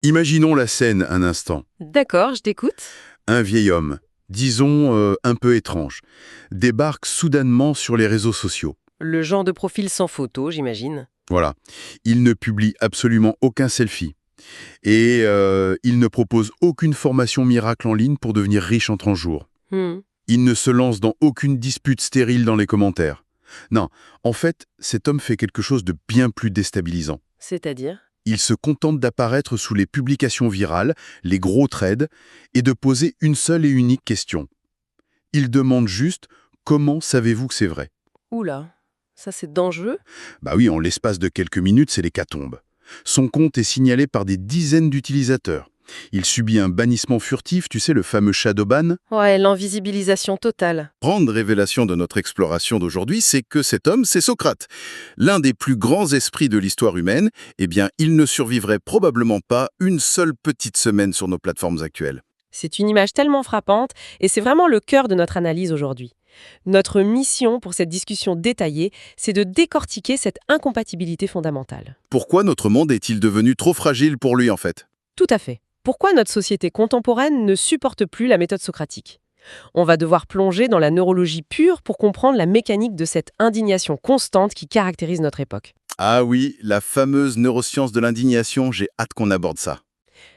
Imaginons la scène un instant. D'accord, je t'écoute. Un vieil homme, disons un peu étrange, débarque soudainement sur les réseaux sociaux. Le genre de profil sans photo, j'imagine. Voilà. Il ne publie absolument aucun selfie. Et il ne propose aucune formation miracle en ligne pour devenir riche en 30 jours. Hmm. Il ne se lance dans aucune dispute stérile dans les commentaires. Non, en fait, cet homme fait quelque chose de bien plus déstabilisant. C'est-à-dire? Il se contente d'apparaître sous les publications virales, les gros threads, et de poser une seule et unique question. Il demande juste « Comment savez-vous que c'est vrai ?» Oula, ça c'est dangereux. Bah oui, en l'espace de quelques minutes, c'est l'hécatombe. Son compte est signalé par des dizaines d'utilisateurs. Il subit un bannissement furtif, tu sais, le fameux shadow ban. Ouais, l'invisibilisation totale. Grande révélation de notre exploration d'aujourd'hui, c'est que cet homme, c'est Socrate. L'un des plus grands esprits de l'histoire humaine, eh bien, il ne survivrait probablement pas une seule petite semaine sur nos plateformes actuelles. C'est une image tellement frappante et c'est vraiment le cœur de notre analyse aujourd'hui. Notre mission pour cette discussion détaillée, c'est de décortiquer cette incompatibilité fondamentale. Pourquoi notre monde est-il devenu trop fragile pour lui, en fait? Tout à fait. Pourquoi notre société contemporaine ne supporte plus la méthode socratique? On va devoir plonger dans la neurologie pure pour comprendre la mécanique de cette indignation constante qui caractérise notre époque. Ah oui, la fameuse neuroscience de l'indignation, j'ai hâte qu'on aborde ça.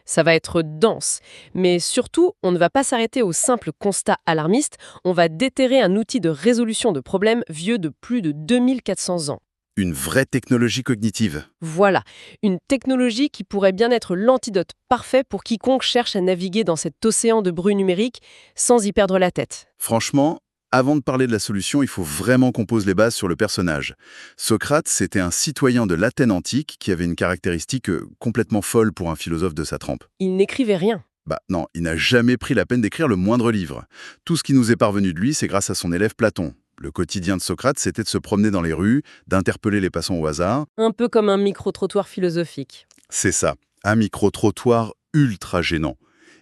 Ça va être dense, mais surtout, on ne va pas s'arrêter au simple constat alarmiste, on va déterrer un outil de résolution de problèmes vieux de plus de 2400 ans. Une vraie technologie cognitive. Voilà, une technologie qui pourrait bien être l'antidote parfait pour quiconque cherche à naviguer dans cet océan de bruit numérique sans y perdre la tête. Franchement, avant de parler de la solution, il faut vraiment qu'on pose les bases sur le personnage. Socrate, c'était un citoyen de l'Athènes antique qui avait une caractéristique complètement folle pour un philosophe de sa trempe. Il n'écrivait rien. Bah non, il n'a jamais pris la peine d'écrire le moindre livre. Tout ce qui nous est parvenu de lui, c'est grâce à son élève Platon. Le quotidien de Socrate, c'était de se promener dans les rues, d'interpeller les passants au hasard. Un peu comme un micro-trottoir philosophique. C'est ça, un micro-trottoir ultra gênant.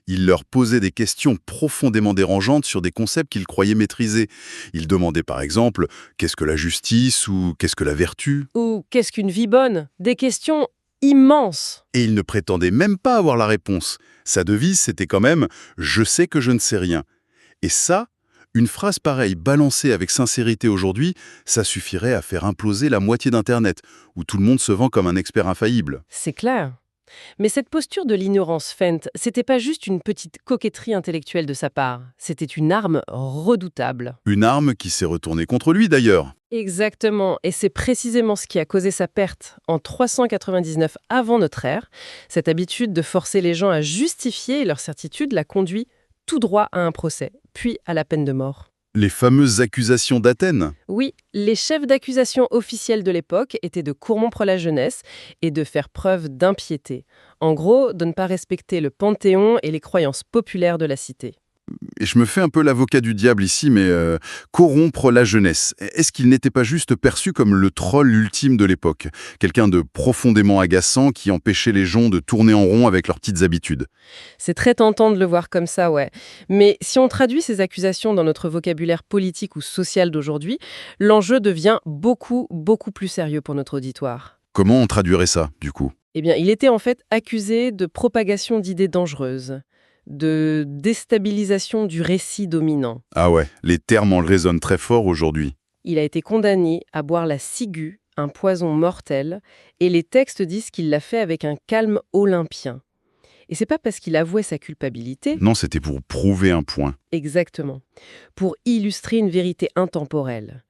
Il leur posait des questions profondément dérangeantes sur des concepts qu'il croyait maîtriser. Il demandait par exemple « qu'est-ce que la justice ?» ou « qu'est-ce que la vertu ?» Ou qu'est-ce qu'une vie bonne? Des questions immenses. Et il ne prétendait même pas avoir la réponse. Sa devise, c'était quand même « je sais que je ne sais rien ». Et ça, une phrase pareille balancée avec sincérité aujourd'hui, ça suffirait à faire imploser la moitié d'Internet, où tout le monde se vend comme un expert infaillible. C'est clair. Mais cette posture de l'ignorance feinte, c'était pas juste une petite coquetterie intellectuelle de sa part, c'était une arme redoutable. Une arme qui s'est retournée contre lui d'ailleurs. Exactement, et c'est précisément ce qui a causé sa perte en 399 avant notre ère. Cette habitude de forcer les gens à justifier leur certitude l'a conduit tout droit à un procès, puis à la peine de mort. Les fameuses accusations d'Athènes. Oui, les chefs d'accusation officiels de l'époque étaient de corrompre la jeunesse et de faire preuve d'impiété. En gros, de ne pas respecter le panthéon et les croyances populaires de la cité. Et je me fais un peu l'avocat du diable ici, mais corrompre la jeunesse, est-ce qu'il n'était pas juste perçu comme le troll ultime de l'époque? Quelqu'un de profondément agaçant qui empêchait les gens de tourner en rond avec leurs petites habitudes. C'est très tentant de le voir comme ça, ouais. Mais si on traduit ces accusations dans notre vocabulaire politique ou social d'aujourd'hui, l'enjeu devient beaucoup plus sérieux pour notre auditoire. Comment on traduirait ça, du coup? Eh bien, il était en fait accusé de propagation d'idées dangereuses, de déstabilisation du récit dominant. Ah ouais, les termes en résonnent très fort aujourd'hui. Il a été condamné à boire la ciguë, un poison mortel, et les textes disent qu'il l'a fait avec un calme olympien. Et c'est pas parce qu'il avouait sa culpabilité, Non, c'était pour prouver un point. exactement, pour illustrer une vérité intemporelle.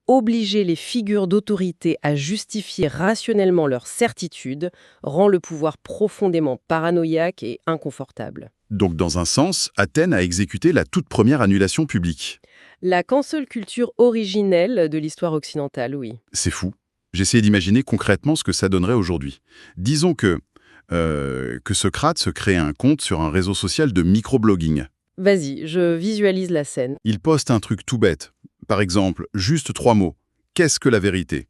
Obliger les figures d'autorité à justifier rationnellement leur certitude rend le pouvoir profondément paranoïaque et inconfortable. Donc dans un sens, Athènes a exécuté la toute première annulation publique. La cancel culture originelle de l'histoire occidentale, oui. C'est fou. J'essayais d'imaginer concrètement ce que ça donnerait aujourd'hui. Disons que Socrate se crée un compte sur un réseau social de microblogging. Vas-y, je visualise la scène. Il poste un truc tout bête. Par exemple, juste 3 mots. Qu'est-ce que la vérité?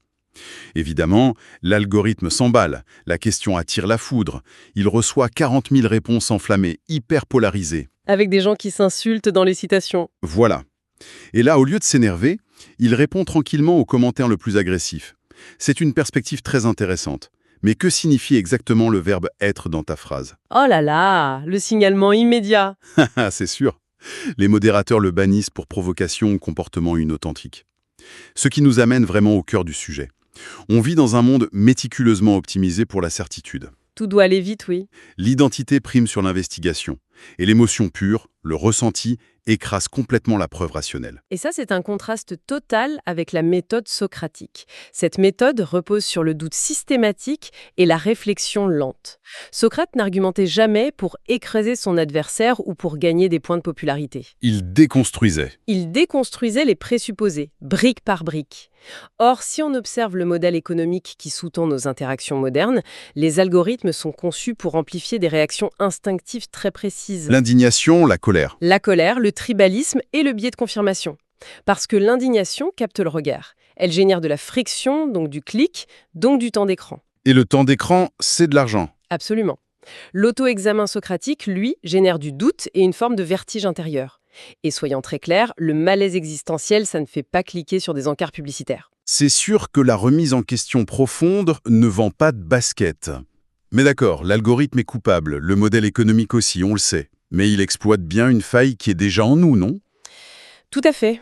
Évidemment, l'algorithme s'emballe. La question attire la foudre. Il reçoit 40 000 réponses enflammées, hyper polarisées. Avec des gens qui s'insultent dans les citations. Voilà. Et là, au lieu de s'énerver, il répond tranquillement au commentaire le plus agressif. C'est une perspective très intéressante. Mais que signifie exactement le verbe être dans ta phrase? Oh là là, le signalement immédiat. Ah, c'est sûr. Les modérateurs le bannissent pour provocation ou comportement inauthentique. Ce qui nous amène vraiment au cœur du sujet. On vit dans un monde méticuleusement optimisé pour la certitude. Tout doit aller vite, oui. L'identité prime sur l'investigation. Et l'émotion pure, le ressenti, écrase complètement la preuve rationnelle. Et ça, c'est un contraste total avec la méthode socratique. Cette méthode repose sur le doute systématique et la réflexion lente. Socrate n'argumentait jamais pour écraser son adversaire ou pour gagner des points de popularité. Il déconstruisait. Il déconstruisait les présupposés, brique par brique. Or, si on observe le modèle économique qui sous-tend nos interactions modernes, les algorithmes sont conçus pour amplifier des réactions instinctives très précises. L'indignation, la colère. La colère, le tribalisme et le biais de confirmation. Parce que l'indignation capte le regard. Elle génère de la friction, donc du clic, donc du temps d'écran. Et le temps d'écran, c'est de l'argent. Absolument. L'auto-examen socratique, lui, génère du doute et une forme de vertige intérieur. Et soyons très clairs, le malaise existentiel, ça ne fait pas cliquer sur des encarts publicitaires. C'est sûr que la remise en question profonde ne vend pas de basket. Mais d'accord, l'algorithme est coupable, le modèle économique aussi, on le sait. Mais il exploite bien une faille qui est déjà en nous, non? Tout à fait.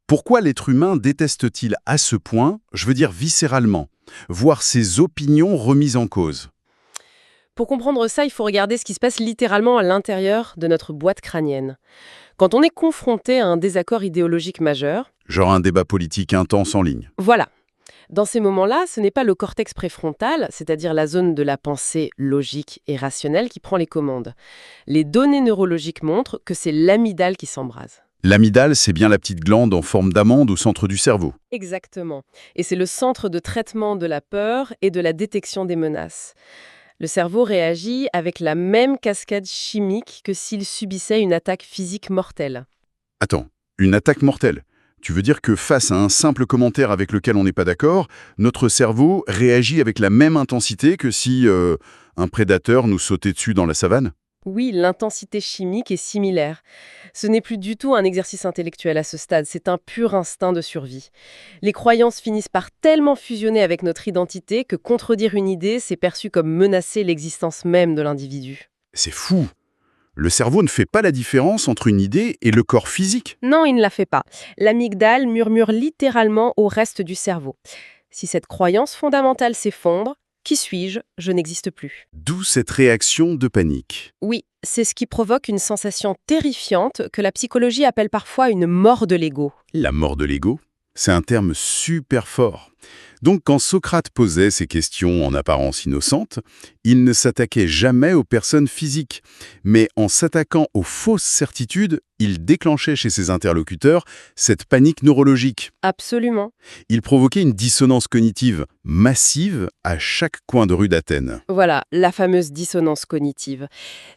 Pourquoi l'être humain déteste-t-il à ce point, je veux dire viscéralement, voir ses opinions remises en cause? Pour comprendre ça, il faut regarder ce qui se passe littéralement à l'intérieur de notre boîte crânienne. Quand on est confronté à un désaccord idéologique majeur, Genre un débat politique intense en ligne. voilà. Dans ces moments-là, ce n'est pas le cortex préfrontal, c'est-à-dire la zone de la pensée logique et rationnelle qui prend les commandes. Les données neurologiques montrent que c'est l'amygdale qui s'embrase. L'amygdale, c'est bien la petite glande en forme d'amande au centre du cerveau. Exactement. Et c'est le centre de traitement de la peur et de la détection des menaces. Le cerveau réagit avec la même cascade chimique que s'il subissait une attaque physique mortelle. Attends, une attaque mortelle? Tu veux dire que face à un simple commentaire avec lequel on n'est pas d'accord, notre cerveau réagit avec la même intensité que si un prédateur nous sautait dessus dans la savane? Oui, l'intensité chimique est similaire. Ce n'est plus du tout un exercice intellectuel à ce stade, c'est un pur instinct de survie. Les croyances finissent par tellement fusionner avec notre identité que contredire une idée, c'est perçu comme menacer l'existence même de l'individu. C'est fou! Le cerveau ne fait pas la différence entre une idée et le corps physique. Non, il ne la fait pas. L'amygdale murmure littéralement au reste du cerveau. Si cette croyance fondamentale s'effondre, qui suis-je? Je n'existe plus. D'où cette réaction de panique. Oui, c'est ce qui provoque une sensation terrifiante que la psychologie appelle parfois une mort de l'ego. La mort de l'ego, c'est un terme super fort. Donc quand Socrate posait ces questions en apparence innocentes, il ne s'attaquait jamais aux personnes physiques. Mais en s'attaquant aux fausses certitudes, il déclenchait chez ses interlocuteurs cette panique neurologique. Absolument. Il provoquait une dissonance cognitive massive à chaque coin de rue d'Athènes. Voilà, la fameuse dissonance cognitive.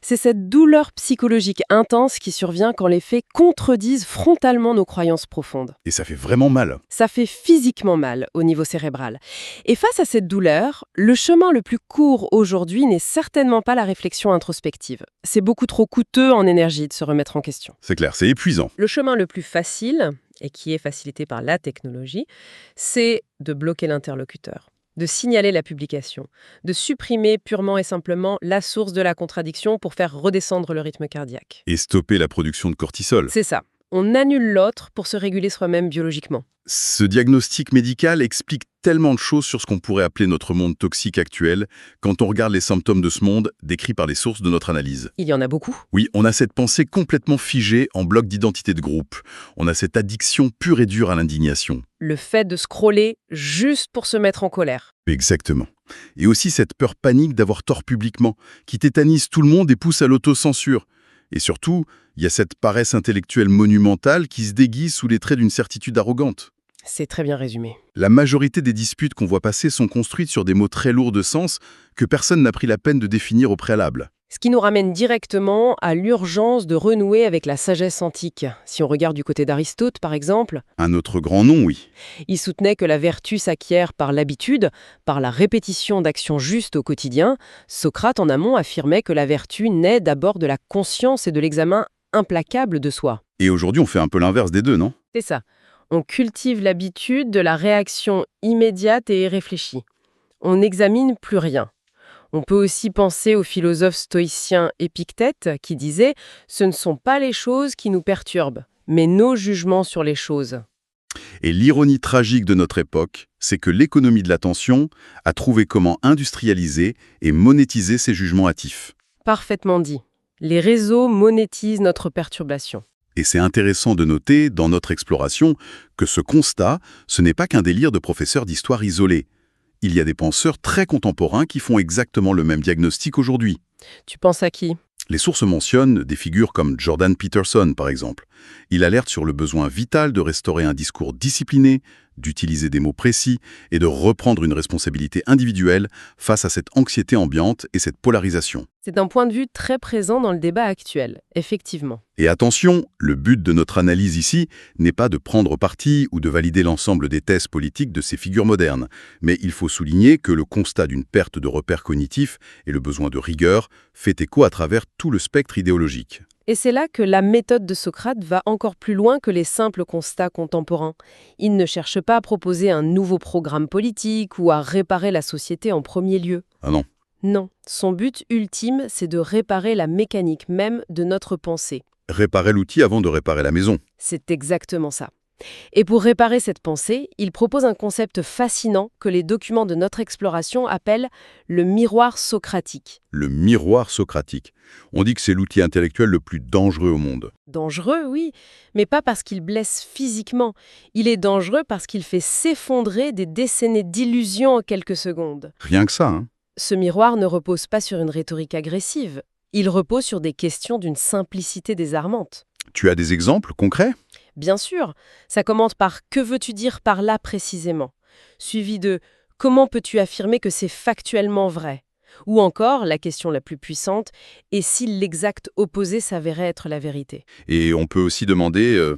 C'est cette douleur psychologique intense qui survient quand les faits contredisent frontalement nos croyances profondes. Et ça fait vraiment mal. Ça fait physiquement mal au niveau cérébral. Et face à cette douleur, le chemin le plus court aujourd'hui n'est certainement pas la réflexion introspective. C'est beaucoup trop coûteux en énergie de se remettre en question. C'est clair, c'est épuisant. Le chemin le plus facile, et qui est facilité par la technologie, c'est de bloquer l'interlocuteur, de signaler la publication, de supprimer purement et simplement la source de la contradiction pour faire redescendre le rythme cardiaque. Et stopper la production de cortisol. C'est ça. On annule l'autre pour se réguler soi-même biologiquement. Ce diagnostic médical explique tellement de choses sur ce qu'on pourrait appeler notre monde toxique actuel quand on regarde les symptômes de ce monde décrits par les sources de notre analyse. Il y en a beaucoup. Oui, on a cette pensée complètement figée en bloc d'identité de groupe. On a cette addiction pure et dure à l'indignation. Le fait de scroller juste pour se mettre en colère. Exactement. Et aussi cette peur panique d'avoir tort publiquement, qui tétanise tout le monde et pousse à l'autocensure. Et surtout, il y a cette paresse intellectuelle monumentale qui se déguise sous les traits d'une certitude arrogante. C'est très bien résumé. La majorité des disputes qu'on voit passer sont construites sur des mots très lourds de sens que personne n'a pris la peine de définir au préalable. Ce qui nous ramène directement à l'urgence de renouer avec la sagesse antique. Si on regarde du côté d'Aristote, par exemple, Un autre grand nom, oui. il soutenait que la vertu s'acquiert par l'habitude, par la répétition d'actions justes au quotidien. Socrate, en amont, affirmait que la vertu naît d'abord de la conscience et de l'examen implacable de soi. Et aujourd'hui, on fait un peu l'inverse des deux, non? C'est ça. On cultive l'habitude de la réaction immédiate et réfléchie. On n'examine plus rien. On peut aussi penser au philosophe stoïcien Épictète qui disait « Ce ne sont pas les choses qui nous perturbent, mais nos jugements sur les choses ». Et l'ironie tragique de notre époque, c'est que l'économie de l'attention a trouvé comment industrialiser et monétiser ses jugements hâtifs. Parfaitement dit. Les réseaux monétisent notre perturbation. Et c'est intéressant de noter, dans notre exploration, que ce constat, ce n'est pas qu'un délire de professeurs d'histoire isolés. Il y a des penseurs très contemporains qui font exactement le même diagnostic aujourd'hui. Tu penses à qui? Les sources mentionnent des figures comme Jordan Peterson, par exemple. Il alerte sur le besoin vital de restaurer un discours discipliné, d'utiliser des mots précis et de reprendre une responsabilité individuelle face à cette anxiété ambiante et cette polarisation. C'est un point de vue très présent dans le débat actuel, effectivement. Et attention, le but de notre analyse ici n'est pas de prendre parti ou de valider l'ensemble des thèses politiques de ces figures modernes, mais il faut souligner que le constat d'une perte de repères cognitifs et le besoin de rigueur fait écho à travers tout le spectre idéologique. Et c'est là que la méthode de Socrate va encore plus loin que les simples constats contemporains. Il ne cherche pas à proposer un nouveau programme politique ou à réparer la société en premier lieu. Ah non. Non, son but ultime, c'est de réparer la mécanique même de notre pensée. Réparer l'outil avant de réparer la maison. C'est exactement ça. Et pour réparer cette pensée, il propose un concept fascinant que les documents de notre exploration appellent le miroir socratique. Le miroir socratique. On dit que c'est l'outil intellectuel le plus dangereux au monde. Dangereux, oui, mais pas parce qu'il blesse physiquement. Il est dangereux parce qu'il fait s'effondrer des décennies d'illusions en quelques secondes. Rien que ça, hein. Ce miroir ne repose pas sur une rhétorique agressive. Il repose sur des questions d'une simplicité désarmante. Tu as des exemples concrets ? Bien sûr, ça commence par « que veux-tu dire par là précisément ?» suivi de « comment peux-tu affirmer que c'est factuellement vrai ?» ou encore, la question la plus puissante, « et si l'exact opposé s'avérait être la vérité ?» Et on peut aussi demander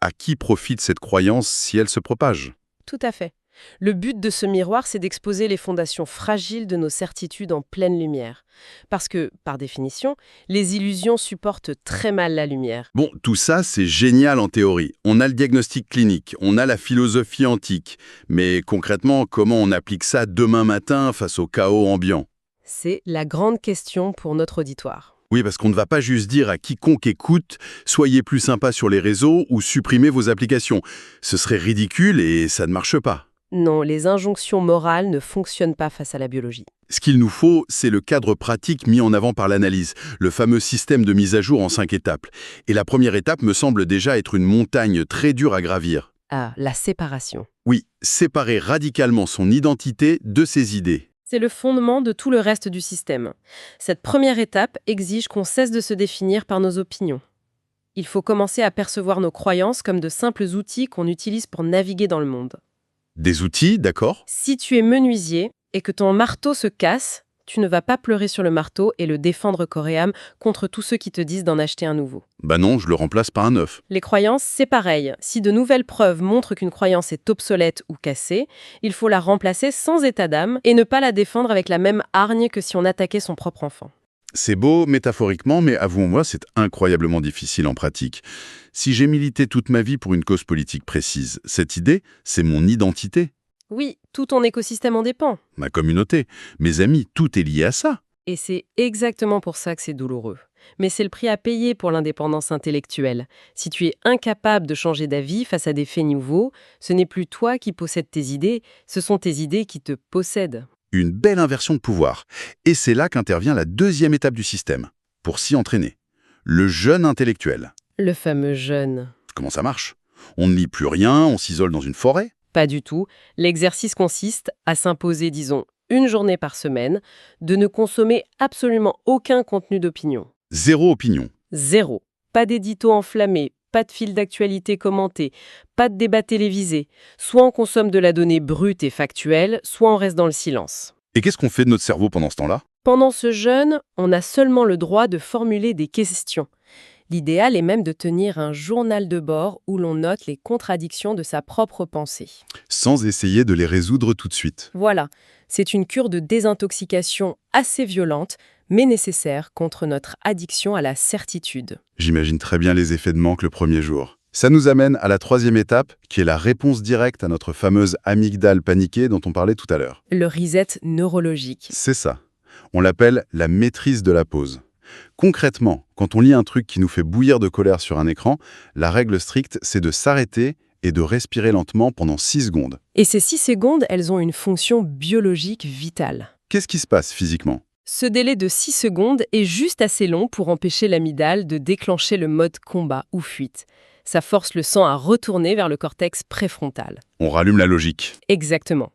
à qui profite cette croyance si elle se propage ? Tout à fait. Le but de ce miroir, c'est d'exposer les fondations fragiles de nos certitudes en pleine lumière. Parce que, par définition, les illusions supportent très mal la lumière. Bon, tout ça, c'est génial en théorie. On a le diagnostic clinique, on a la philosophie antique. Mais concrètement, comment on applique ça demain matin face au chaos ambiant ? C'est la grande question pour notre auditoire. Oui, parce qu'on ne va pas juste dire à quiconque écoute « soyez plus sympa sur les réseaux » ou « supprimez vos applications ». Ce serait ridicule et ça ne marche pas. Non, les injonctions morales ne fonctionnent pas face à la biologie. Ce qu'il nous faut, c'est le cadre pratique mis en avant par l'analyse, le fameux système de mise à jour en 5 étapes. Et la première étape me semble déjà être une montagne très dure à gravir. Ah, la séparation. Oui, séparer radicalement son identité de ses idées. C'est le fondement de tout le reste du système. Cette première étape exige qu'on cesse de se définir par nos opinions. Il faut commencer à percevoir nos croyances comme de simples outils qu'on utilise pour naviguer dans le monde. Des outils, d'accord ? Si tu es menuisier et que ton marteau se casse, tu ne vas pas pleurer sur le marteau et le défendre corps et âme contre tous ceux qui te disent d'en acheter un nouveau. Bah non, je le remplace par un neuf. Les croyances, c'est pareil. Si de nouvelles preuves montrent qu'une croyance est obsolète ou cassée, il faut la remplacer sans état d'âme et ne pas la défendre avec la même hargne que si on attaquait son propre enfant. C'est beau métaphoriquement, mais avouons-moi, c'est incroyablement difficile en pratique. Si j'ai milité toute ma vie pour une cause politique précise, cette idée, c'est mon identité. Oui, tout ton écosystème en dépend. Ma communauté, mes amis, tout est lié à ça. Et c'est exactement pour ça que c'est douloureux. Mais c'est le prix à payer pour l'indépendance intellectuelle. Si tu es incapable de changer d'avis face à des faits nouveaux, ce n'est plus toi qui possèdes tes idées, ce sont tes idées qui te possèdent. Une belle inversion de pouvoir. Et c'est là qu'intervient la deuxième étape du système, pour s'y entraîner. Le jeûne intellectuel. Le fameux jeûne. Comment ça marche ? On ne lit plus rien, on s'isole dans une forêt ? Pas du tout. L'exercice consiste à s'imposer, disons, une journée par semaine, de ne consommer absolument aucun contenu d'opinion. Zéro opinion. Zéro. Pas d'édito enflammé, pas de fil d'actualité commenté, pas de débat télévisé. Soit on consomme de la donnée brute et factuelle, soit on reste dans le silence. Et qu'est-ce qu'on fait de notre cerveau pendant ce temps-là ? Pendant ce jeûne, on a seulement le droit de formuler des questions. L'idéal est même de tenir un journal de bord où l'on note les contradictions de sa propre pensée. Sans essayer de les résoudre tout de suite. Voilà, c'est une cure de désintoxication assez violente, mais nécessaire contre notre addiction à la certitude. J'imagine très bien les effets de manque le premier jour. Ça nous amène à la troisième étape, qui est la réponse directe à notre fameuse amygdale paniquée dont on parlait tout à l'heure. Le reset neurologique. C'est ça. On l'appelle la maîtrise de la pause. Concrètement, quand on lit un truc qui nous fait bouillir de colère sur un écran, la règle stricte, c'est de s'arrêter et de respirer lentement pendant 6 secondes. Et ces 6 secondes, elles ont une fonction biologique vitale. Qu'est-ce qui se passe physiquement? Ce délai de 6 secondes est juste assez long pour empêcher l'amygdale de déclencher le mode combat ou fuite. Ça force le sang à retourner vers le cortex préfrontal. On rallume la logique. Exactement.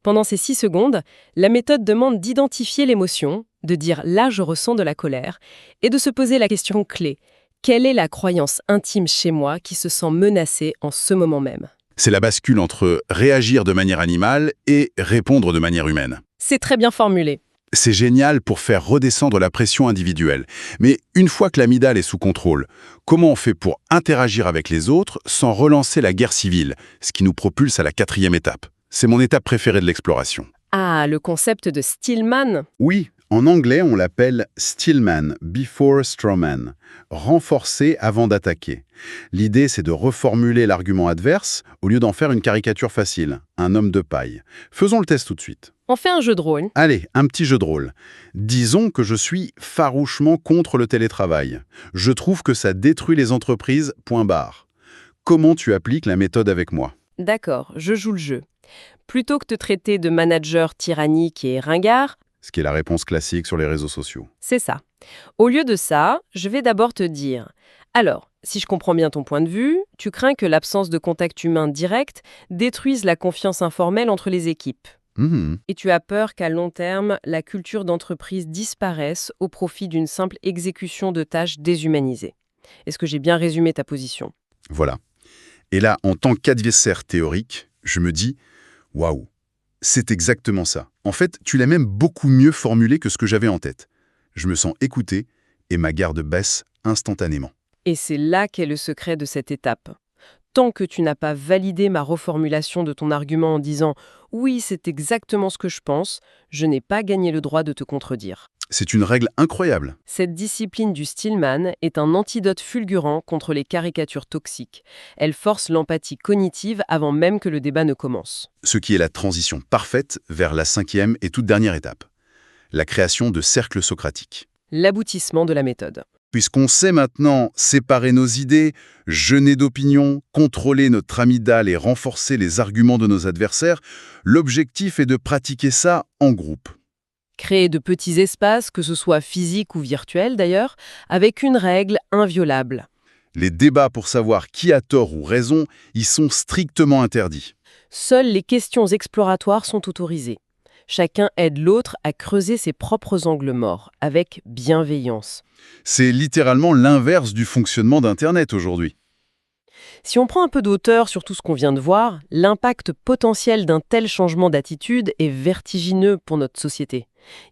Pendant ces 6 secondes, la méthode demande d'identifier l'émotion, de dire « là, je ressens de la colère » et de se poser la question clé. Quelle est la croyance intime chez moi qui se sent menacée en ce moment même? C'est la bascule entre réagir de manière animale et répondre de manière humaine. C'est très bien formulé. C'est génial pour faire redescendre la pression individuelle. Mais une fois que l'amygdale est sous contrôle, comment on fait pour interagir avec les autres sans relancer la guerre civile, ce qui nous propulse à la 4e étape? C'est mon étape préférée de l'exploration. Ah, le concept de Stillman. Oui, en anglais, on l'appelle Stillman, before strawman, renforcer avant d'attaquer. L'idée, c'est de reformuler l'argument adverse au lieu d'en faire une caricature facile, un homme de paille. Faisons le test tout de suite. On fait un jeu de rôle. Allez, un petit jeu de rôle. Disons que je suis farouchement contre le télétravail. Je trouve que ça détruit les entreprises, point barre. Comment tu appliques la méthode avec moi? D'accord, je joue le jeu. Plutôt que de traiter de manager tyrannique et ringard, Ce qui est la réponse classique sur les réseaux sociaux. c'est ça. Au lieu de ça, je vais d'abord te dire « Alors, si je comprends bien ton point de vue, tu crains que l'absence de contact humain direct détruise la confiance informelle entre les équipes. Mhm. Et tu as peur qu'à long terme, la culture d'entreprise disparaisse au profit d'une simple exécution de tâches déshumanisées. Est-ce que j'ai bien résumé ta position? Voilà. Et là, en tant qu'adversaire théorique, je me dis « Waouh, c'est exactement ça. En fait, tu l'as même beaucoup mieux formulé que ce que j'avais en tête. Je me sens écouté et ma garde baisse instantanément. » Et c'est là qu'est le secret de cette étape. Tant que tu n'as pas validé ma reformulation de ton argument en disant « Oui, c'est exactement ce que je pense », je n'ai pas gagné le droit de te contredire. C'est une règle incroyable. Cette discipline du Stillman est un antidote fulgurant contre les caricatures toxiques. Elle force l'empathie cognitive avant même que le débat ne commence. Ce qui est la transition parfaite vers la 5e et toute dernière étape. La création de cercles socratiques. L'aboutissement de la méthode. Puisqu'on sait maintenant séparer nos idées, jeûner d'opinion, contrôler notre amygdale et renforcer les arguments de nos adversaires, l'objectif est de pratiquer ça en groupe. Créer de petits espaces, que ce soit physiques ou virtuels d'ailleurs, avec une règle inviolable. Les débats pour savoir qui a tort ou raison y sont strictement interdits. Seules les questions exploratoires sont autorisées. Chacun aide l'autre à creuser ses propres angles morts, avec bienveillance. C'est littéralement l'inverse du fonctionnement d'Internet aujourd'hui. Si on prend un peu d'auteur sur tout ce qu'on vient de voir, l'impact potentiel d'un tel changement d'attitude est vertigineux pour notre société.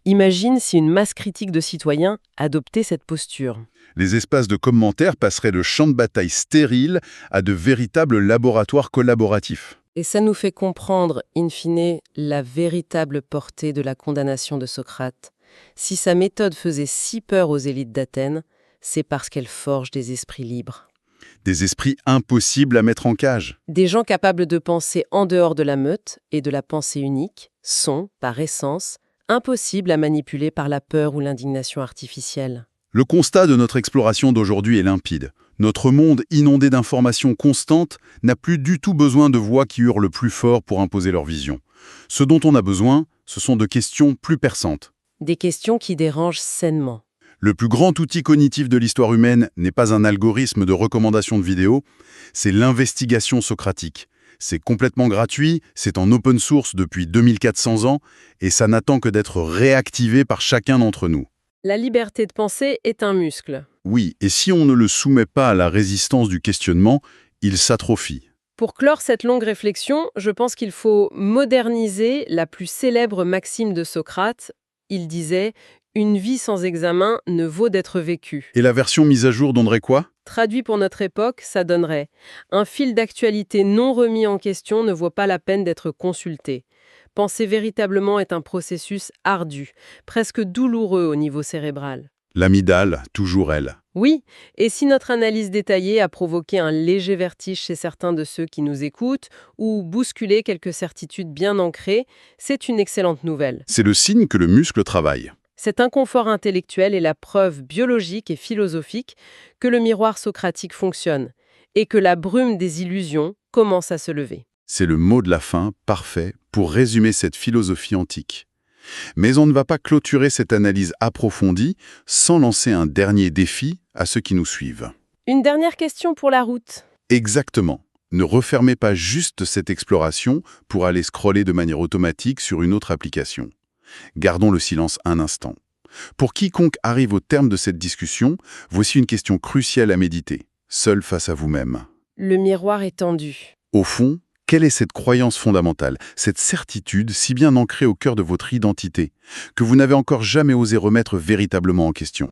Imagine si une masse critique de citoyens adoptait cette posture. Les espaces de commentaires passeraient de champs de bataille stériles à de véritables laboratoires collaboratifs. Et ça nous fait comprendre, in fine, la véritable portée de la condamnation de Socrate. Si sa méthode faisait si peur aux élites d'Athènes, c'est parce qu'elle forge des esprits libres. Des esprits impossibles à mettre en cage. Des gens capables de penser en dehors de la meute et de la pensée unique sont, par essence, impossibles à manipuler par la peur ou l'indignation artificielle. Le constat de notre exploration d'aujourd'hui est limpide. Notre monde inondé d'informations constantes n'a plus du tout besoin de voix qui hurlent plus fort pour imposer leur vision. Ce dont on a besoin, ce sont de questions plus perçantes. Des questions qui dérangent sainement. Le plus grand outil cognitif de l'histoire humaine n'est pas un algorithme de recommandation de vidéos, c'est l'investigation socratique. C'est complètement gratuit, c'est en open source depuis 2400 ans, et ça n'attend que d'être réactivé par chacun d'entre nous. La liberté de penser est un muscle. Oui, et si on ne le soumet pas à la résistance du questionnement, il s'atrophie. Pour clore cette longue réflexion, je pense qu'il faut moderniser la plus célèbre maxime de Socrate. Il disait « Une vie sans examen ne vaut d'être vécue ». Et la version mise à jour donnerait quoi? Traduit pour notre époque, ça donnerait « Un fil d'actualité non remis en question ne vaut pas la peine d'être consulté ». Penser véritablement est un processus ardu, presque douloureux au niveau cérébral. L'amygdale, toujours elle. Oui, et si notre analyse détaillée a provoqué un léger vertige chez certains de ceux qui nous écoutent ou bousculé quelques certitudes bien ancrées, c'est une excellente nouvelle. C'est le signe que le muscle travaille. Cet inconfort intellectuel est la preuve biologique et philosophique que le miroir socratique fonctionne et que la brume des illusions commence à se lever. C'est le mot de la fin, parfait, pour résumer cette philosophie antique. Mais on ne va pas clôturer cette analyse approfondie sans lancer un dernier défi à ceux qui nous suivent. Une dernière question pour la route. Exactement. Ne refermez pas juste cette exploration pour aller scroller de manière automatique sur une autre application. Gardons le silence un instant. Pour quiconque arrive au terme de cette discussion, voici une question cruciale à méditer, seul face à vous-même. Le miroir est tendu. Au fond, quelle est cette croyance fondamentale, cette certitude si bien ancrée au cœur de votre identité, que vous n'avez encore jamais osé remettre véritablement en question?